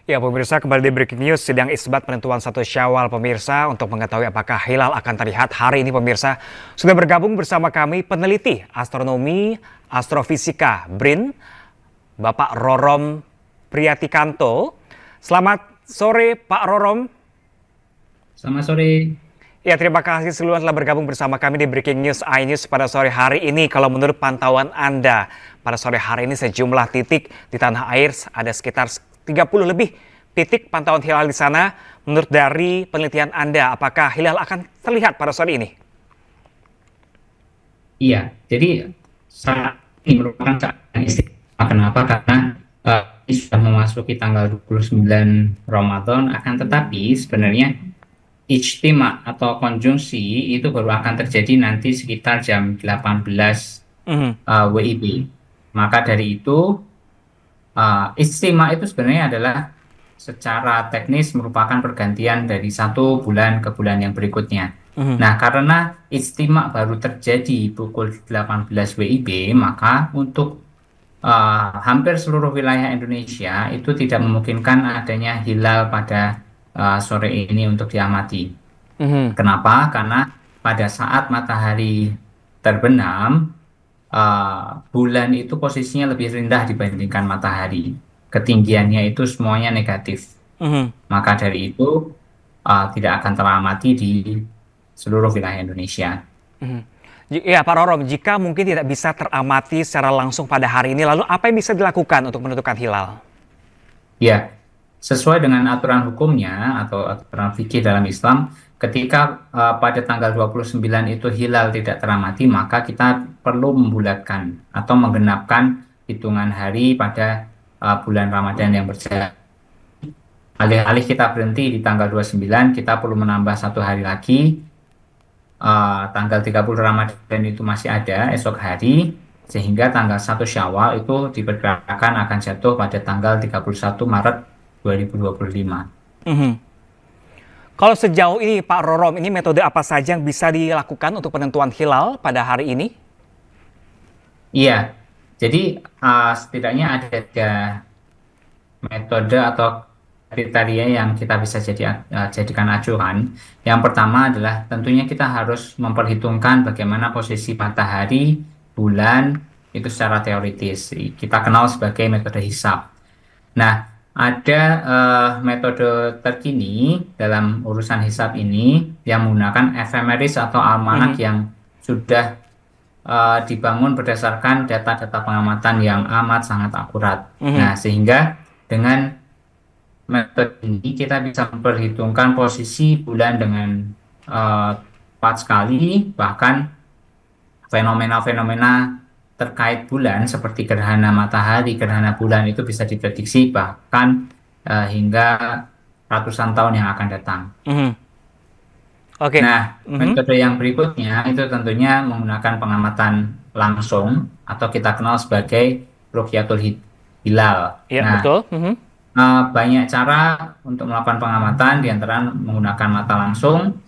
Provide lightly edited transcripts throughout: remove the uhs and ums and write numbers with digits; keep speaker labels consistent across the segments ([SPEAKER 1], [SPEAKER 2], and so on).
[SPEAKER 1] Ya, pemirsa, kembali di Breaking News, sidang isbat penentuan 1 Syawal pemirsa. Untuk mengetahui apakah hilal akan terlihat hari ini pemirsa, sudah bergabung bersama kami peneliti astronomi, astrofisika BRIN, Bapak Rorom Priyatikanto. Selamat sore Pak Rorom.
[SPEAKER 2] Selamat sore.
[SPEAKER 1] Ya, terima kasih seluruh telah bergabung bersama kami di Breaking News iNews pada sore hari ini. Kalau menurut pantauan Anda, pada sore hari ini sejumlah titik di tanah air ada sekitar 30 lebih titik pantauan hilal di sana. Menurut dari penelitian Anda, apakah hilal akan terlihat pada sore ini?
[SPEAKER 2] Iya, jadi saat ini merupakan saat yang istimewa. Kenapa? Karena ini sudah memasuki tanggal 29 Ramadan, akan tetapi sebenarnya ijtima atau konjungsi itu baru akan terjadi nanti sekitar jam 18
[SPEAKER 1] Mhm.
[SPEAKER 2] WIB. Maka dari itu, ijtima itu sebenarnya adalah secara teknis merupakan pergantian dari satu bulan ke bulan yang berikutnya.
[SPEAKER 1] Mhm.
[SPEAKER 2] Nah, karena ijtima baru terjadi pukul 18 WIB, maka untuk hampir seluruh wilayah Indonesia itu tidak memungkinkan adanya hilal pada sore ini untuk diamati.
[SPEAKER 1] Mhm.
[SPEAKER 2] Kenapa? Karena pada saat matahari terbenam, bulan itu posisinya lebih rendah dibandingkan matahari. Ketinggiannya itu semuanya negatif.
[SPEAKER 1] Mhm.
[SPEAKER 2] Maka dari itu tidak akan teramati di seluruh wilayah Indonesia.
[SPEAKER 1] Mhm. Ya, Pak Rorom, jika mungkin tidak bisa teramati secara langsung pada hari ini, lalu apa yang bisa dilakukan untuk menentukan hilal?
[SPEAKER 2] Ya, sesuai dengan aturan hukumnya atau aturan fikih dalam Islam, ketika pada tanggal 29 itu hilal tidak teramati, maka kita perlu membulatkan atau menggenapkan hitungan hari pada bulan Ramadan yang berjalan. Alih-alih kita berhenti di tanggal 29, kita perlu menambah 1 hari lagi. Tanggal 30 Ramadan itu masih ada esok hari, sehingga tanggal 1 Syawal itu diperkirakan akan jatuh pada tanggal 31 Maret 2025.
[SPEAKER 1] Mhm. Kalau sejauh ini Pak Rorom, ini metode apa saja yang bisa dilakukan untuk penentuan hilal pada hari ini?
[SPEAKER 2] Iya, jadi setidaknya ada 3 metode atau kriteria yang kita bisa jadikan acuan. Yang pertama adalah tentunya kita harus memperhitungkan bagaimana posisi matahari, bulan, itu secara teoritis. Kita kenal sebagai metode hisab. Nah, ada metode terkini dalam urusan hisab ini yang menggunakan ephemeris atau almanak
[SPEAKER 1] Mhm.
[SPEAKER 2] yang sudah dibangun berdasarkan data-data pengamatan yang amat sangat akurat. Nah,
[SPEAKER 1] Mhm.
[SPEAKER 2] sehingga dengan metode ini kita bisa memperhitungkan posisi bulan dengan tepat sekali, bahkan fenomena-fenomena terkait bulan seperti gerhana matahari, gerhana bulan itu bisa diprediksi bahkan hingga ratusan tahun yang akan datang.
[SPEAKER 1] Mhm. Oke.
[SPEAKER 2] Nah,
[SPEAKER 1] Mhm.
[SPEAKER 2] metode yang berikutnya itu tentunya menggunakan pengamatan langsung atau kita kenal sebagai rukyatul hilal.
[SPEAKER 1] Iya,
[SPEAKER 2] Nah,
[SPEAKER 1] betul. Mhm.
[SPEAKER 2] banyak cara untuk melakukan pengamatan, di antara menggunakan mata langsung,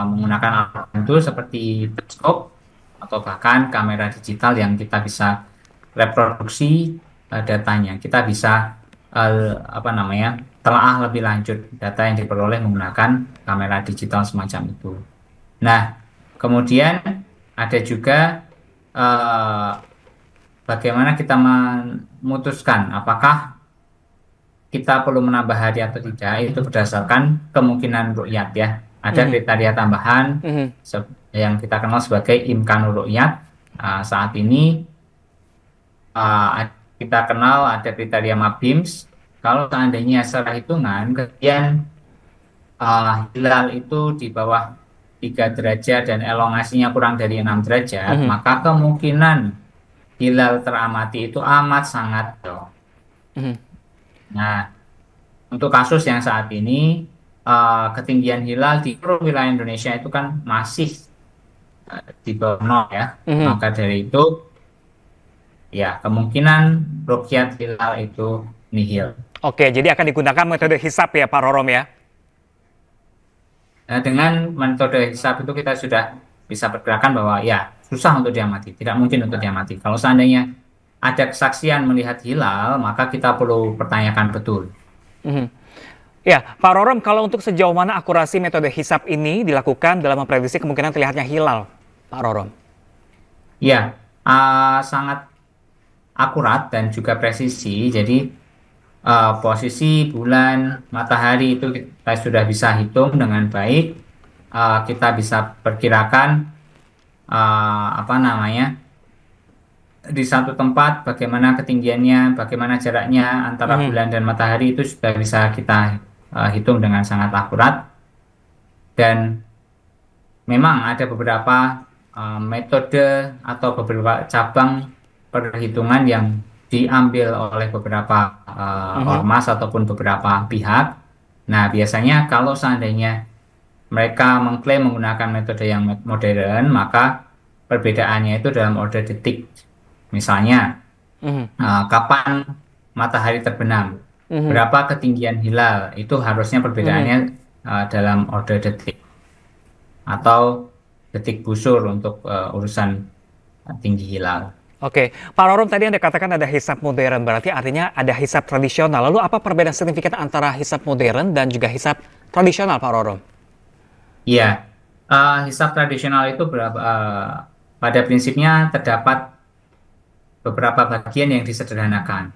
[SPEAKER 2] menggunakan alat bantu seperti teleskop, atau bahkan kamera digital yang kita bisa reproduksi datanya. Kita bisa apa namanya, telaah lebih lanjut data yang diperoleh menggunakan kamera digital semacam itu. Nah, kemudian ada juga eh, bagaimana kita memutuskan apakah kita perlu menambah hari atau tidak, itu berdasarkan kemungkinan ru'yat ya. Ada
[SPEAKER 1] Mhm.
[SPEAKER 2] kriteria tambahan
[SPEAKER 1] Mhm.
[SPEAKER 2] yang kita kenal sebagai imkanur ru'yat. Saat ini kita kenal ada kriteria MABIMS. Kalau seandainya secara hitungan, kemudian hilal itu di bawah 3 derajat dan elongasinya kurang dari 6 derajat,
[SPEAKER 1] Mhm.
[SPEAKER 2] maka kemungkinan hilal teramati itu amat sangat low.
[SPEAKER 1] Mhm.
[SPEAKER 2] Nah, untuk kasus yang saat ini, ketinggian hilal di seluruh wilayah Indonesia itu kan masih di bawah nol ya.
[SPEAKER 1] Mhm.
[SPEAKER 2] Maka dari itu, ya kemungkinan rukyat hilal itu nihil.
[SPEAKER 1] Oke, jadi akan digunakan metode hisap ya Pak Rorom ya?
[SPEAKER 2] Nah, dengan metode hisab itu kita sudah bisa perkirakan bahwa ya susah untuk diamati, tidak mungkin untuk diamati. Kalau seandainya ada kesaksian melihat hilal, maka kita perlu pertanyakan betul.
[SPEAKER 1] Mhm. Ya, Pak Rorom, kalau untuk sejauh mana akurasi metode hisap ini dilakukan dalam memprediksi kemungkinan terlihatnya hilal, Pak Rorom?
[SPEAKER 2] Ya, sangat akurat dan juga presisi. Jadi posisi bulan, matahari itu kita sudah bisa hitung dengan baik. Kita bisa perkirakan apa namanya di satu tempat bagaimana ketinggiannya, bagaimana jaraknya antara
[SPEAKER 1] Mhm,
[SPEAKER 2] bulan dan matahari itu sudah bisa kita hitung dengan sangat akurat. Dan memang ada beberapa metode atau beberapa cabang perhitungan yang diambil oleh beberapa
[SPEAKER 1] mhm.
[SPEAKER 2] ormas ataupun beberapa pihak. Nah, biasanya kalau seandainya mereka mengklaim menggunakan metode yang modern, maka perbedaannya itu dalam order detik. Misalnya,
[SPEAKER 1] Mhm,
[SPEAKER 2] kapan matahari terbenam,
[SPEAKER 1] mhm,
[SPEAKER 2] berapa ketinggian hilal, itu harusnya
[SPEAKER 1] mhm.
[SPEAKER 2] perbedaannya dalam order detik atau detik busur untuk urusan tinggi hilal.
[SPEAKER 1] Oke, Pak Rorom tadi Anda katakan ada hisap modern, berarti artinya ada hisap tradisional. Lalu apa perbedaan signifikan antara hisap modern dan juga hisap tradisional, Pak Rorom?
[SPEAKER 2] Iya, hisab tradisional itu pada prinsipnya terdapat beberapa bagian yang disederhanakan.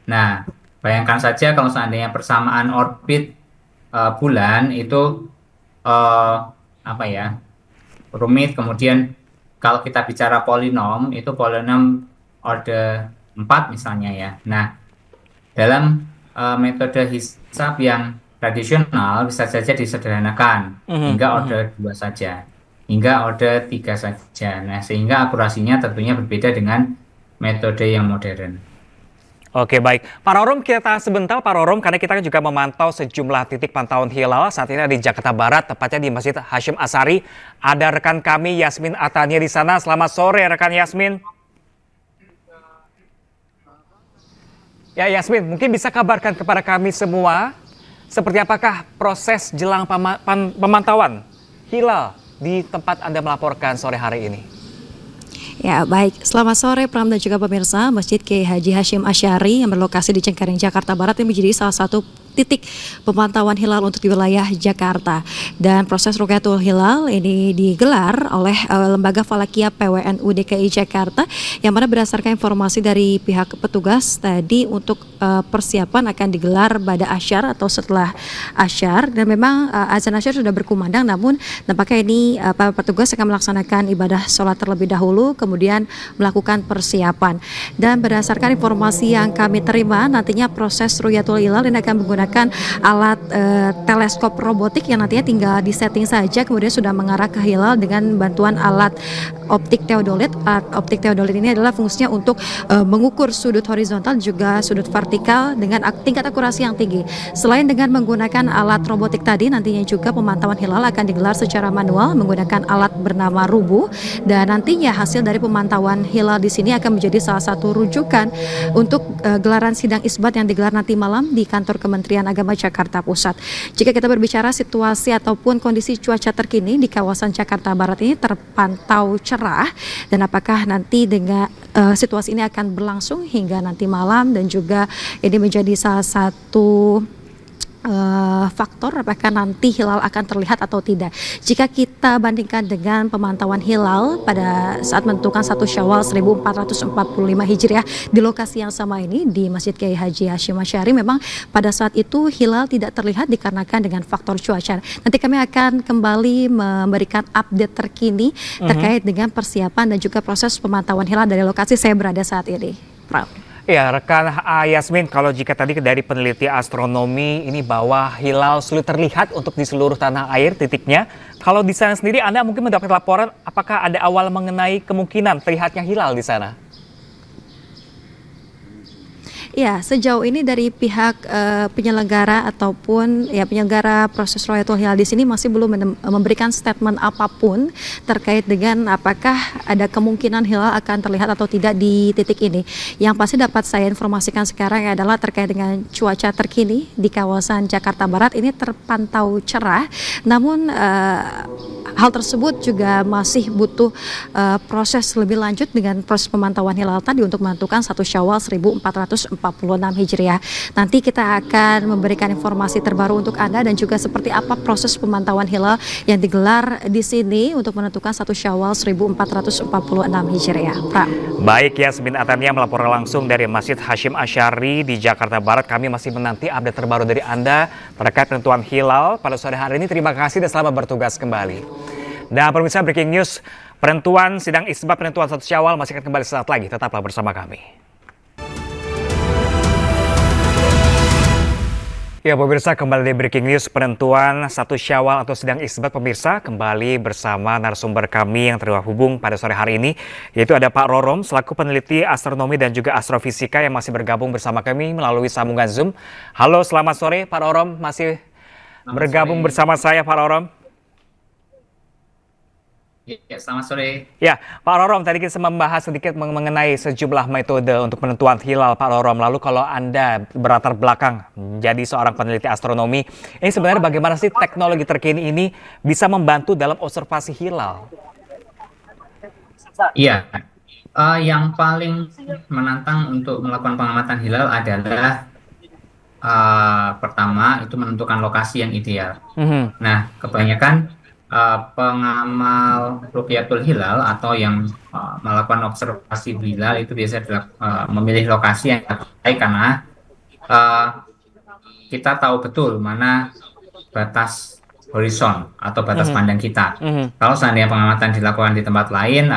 [SPEAKER 2] Nah, bayangkan saja kalau seandainya persamaan orbit bulan itu eh, apa ya, rumit. Kemudian kalau kita bicara polinom, itu polinom order 4 misalnya ya. Nah, dalam metode hisab yang tradisional bisa saja disederhanakan
[SPEAKER 1] Mhm,
[SPEAKER 2] hingga
[SPEAKER 1] mhm.
[SPEAKER 2] order 2 saja, hingga order 3 saja. Nah, sehingga akurasinya tentunya berbeda dengan metode yang modern.
[SPEAKER 1] Oke, baik. Pak Rorom, kita tahan sebentar, Pak Rorom, karena kita juga memantau sejumlah titik pantauan hilal. Saat ini ada di Jakarta Barat, tepatnya di Masjid Hashim Asari. Ada rekan kami, Yasmin Atania di sana. Selamat sore, rekan Yasmin. Ya, Yasmin, mungkin bisa kabarkan kepada kami semua, seperti apakah proses jelang pemantauan hilal di tempat Anda melaporkan sore hari ini?
[SPEAKER 3] Ya, baik. Selamat sore Pram dan juga pemirsa. Masjid Kiai Haji Hashim Asy'ari yang berlokasi di Cengkareng, Jakarta Barat ini menjadi salah satu titik pemantauan hilal untuk di wilayah Jakarta. Dan proses Rukyatul Hilal ini digelar oleh Lembaga Falakiyah PWNU DKI Jakarta, yang mana berdasarkan informasi dari pihak petugas tadi untuk persiapan akan digelar pada asyar atau setelah asyar, dan memang azan asyar sudah berkumandang, namun nampaknya ini para petugas akan melaksanakan ibadah sholat terlebih dahulu, kemudian melakukan persiapan. Dan berdasarkan informasi yang kami terima, nantinya proses Rukyatul Hilal ini akan menggunakan alat teleskop robotik yang nantinya tinggal disetting saja, kemudian sudah mengarah ke hilal dengan bantuan alat optik teodolit. Alat optik teodolit ini adalah fungsinya untuk mengukur sudut horizontal juga sudut vertikal dengan tingkat akurasi yang tinggi. Selain dengan menggunakan alat robotik tadi, nantinya juga pemantauan hilal akan digelar secara manual menggunakan alat bernama rubuh, dan nantinya hasil dari pemantauan hilal di sini akan menjadi salah satu rujukan untuk gelaran sidang isbat yang digelar nanti malam di kantor Kementerian Agama Jakarta Pusat. Jika kita berbicara situasi ataupun kondisi cuaca terkini di kawasan Jakarta Barat ini terpantau cerah, dan apakah nanti dengan situasi ini akan berlangsung hingga nanti malam, dan juga ini menjadi salah satu faktor apakah nanti hilal akan terlihat atau tidak. Jika kita bandingkan dengan pemantauan hilal pada saat menentukan 1 Syawal 1445 Hijriah di lokasi yang sama ini di Masjid Kiai Haji Hashim Asy'ari, memang pada saat itu hilal tidak terlihat dikarenakan dengan faktor cuaca. Nanti kami akan kembali memberikan update terkini terkait dengan persiapan dan juga proses pemantauan hilal dari lokasi saya berada saat ini. Prof.
[SPEAKER 1] Ya, rekan Yasmin, kalau jika tadi dari peneliti astronomi ini bahwa hilal sulit terlihat untuk di seluruh tanah air titiknya. Kalau di sana sendiri Anda mungkin mendapat laporan apakah ada awal mengenai kemungkinan terlihatnya hilal di sana?
[SPEAKER 3] Ya, sejauh ini dari pihak penyelenggara ataupun ya penyelenggara proses Rukyatul Hilal di sini masih belum memberikan statement apapun terkait dengan apakah ada kemungkinan hilal akan terlihat atau tidak di titik ini. Yang pasti dapat saya informasikan sekarang adalah terkait dengan cuaca terkini di kawasan Jakarta Barat ini terpantau cerah, namun hal tersebut juga masih butuh proses lebih lanjut dengan proses pemantauan hilal tadi untuk menentukan 1 Syawal 1446 Hijriah. Nanti kita akan memberikan informasi terbaru untuk Anda dan juga seperti apa proses pemantauan hilal yang digelar di sini untuk menentukan 1 Syawal 1446 Hijriah.
[SPEAKER 1] Baik, Yasmin Atania melaporkan langsung dari Masjid Hashim Asy'ari di Jakarta Barat. Kami masih menanti update terbaru dari Anda terkait penentuan hilal pada sore hari ini. Terima kasih dan selamat bertugas kembali. Dan pemirsa, breaking news, penentuan sidang isbat penentuan 1 Syawal masih akan kembali sesaat lagi. Tetaplah bersama kami. Ya pemirsa, kembali di breaking news penentuan 1 Syawal atau sidang isbat pemirsa, kembali bersama narasumber kami yang terhubung pada sore hari ini, yaitu ada Pak Rorom selaku peneliti astronomi dan juga astrofisika yang masih bergabung bersama kami melalui sambungan Zoom. Halo, selamat sore Pak Rorom, masih bergabung bersama saya Pak Rorom.
[SPEAKER 2] Ya, selamat sore.
[SPEAKER 1] Ya, Pak Rorom, tadi kita membahas sedikit mengenai sejumlah metode untuk penentuan hilal, Pak Rorom. Lalu kalau Anda berlatar belakang menjadi seorang peneliti astronomi, ini sebenarnya bagaimana sih teknologi terkini ini bisa membantu dalam observasi hilal?
[SPEAKER 2] Iya, yang paling menantang untuk melakukan pengamatan hilal adalah pertama itu menentukan lokasi yang ideal. Nah, kebanyakan pengamal rukyatul hilal atau yang melakukan observasi hilal itu biasanya memilih lokasi yang terbaik karena kita tahu betul mana batas horizon atau batas pandang kita. Kalau seandainya pengamatan dilakukan di tempat lain,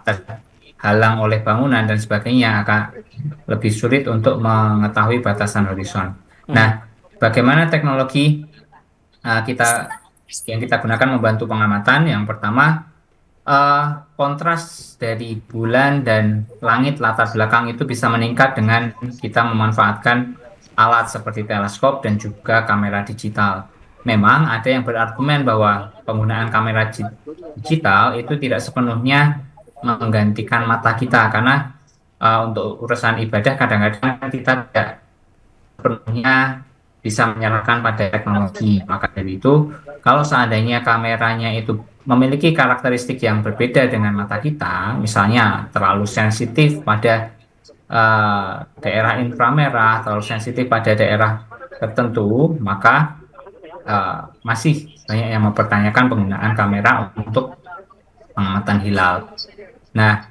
[SPEAKER 2] terhalang oleh bangunan dan sebagainya, akan lebih sulit untuk mengetahui batasan horizon. Nah, bagaimana teknologi yang kita gunakan membantu pengamatan? Yang pertama, kontras dari bulan dan langit latar belakang itu bisa meningkat dengan kita memanfaatkan alat seperti teleskop dan juga kamera digital. Memang ada yang berargumen bahwa penggunaan kamera digital itu tidak sepenuhnya menggantikan mata kita, karena untuk urusan ibadah kadang-kadang kita tidak sepenuhnya bisa menyerahkan pada teknologi. Maka dari itu, kalau seandainya kameranya itu memiliki karakteristik yang berbeda dengan mata kita, misalnya terlalu sensitif pada daerah inframerah, terlalu sensitif pada daerah tertentu, maka masih banyak yang mempertanyakan penggunaan kamera untuk pengamatan hilal. Nah,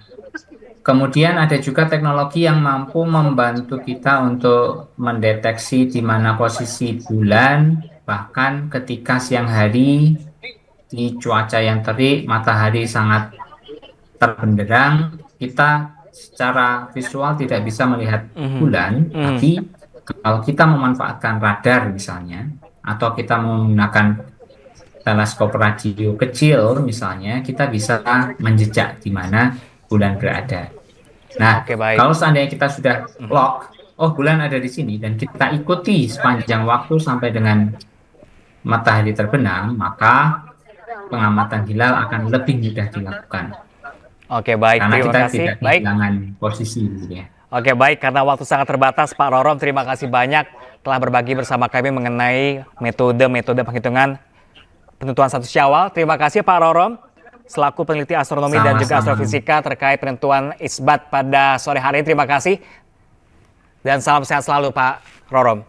[SPEAKER 2] kemudian ada juga teknologi yang mampu membantu kita untuk mendeteksi di mana posisi bulan, bahkan ketika siang hari di cuaca yang terik, matahari sangat terbenderang, kita secara visual tidak bisa melihat bulan, tapi kalau kita memanfaatkan radar misalnya, atau kita menggunakan teleskop radio kecil misalnya, kita bisa menjejak di mana bulan berada. Nah, kalau seandainya kita sudah lock, oh bulan ada di sini, dan kita ikuti sepanjang waktu sampai dengan matahari terbenam, maka pengamatan hilal akan lebih mudah dilakukan.
[SPEAKER 1] Oke, baik.
[SPEAKER 2] Karena
[SPEAKER 1] Terima
[SPEAKER 2] kita
[SPEAKER 1] kasih.
[SPEAKER 2] tidak kehilangan posisi. Ya.
[SPEAKER 1] Oke, baik. Karena waktu sangat terbatas, Pak Rorom, terima kasih banyak telah berbagi bersama kami mengenai metode penghitungan penentuan 1 Syawal. Terima kasih Pak Rorom, selaku peneliti astronomi dan juga astrofisika terkait penentuan isbat pada sore hari ini. Terima kasih. Dan salam sehat selalu Pak Rorom.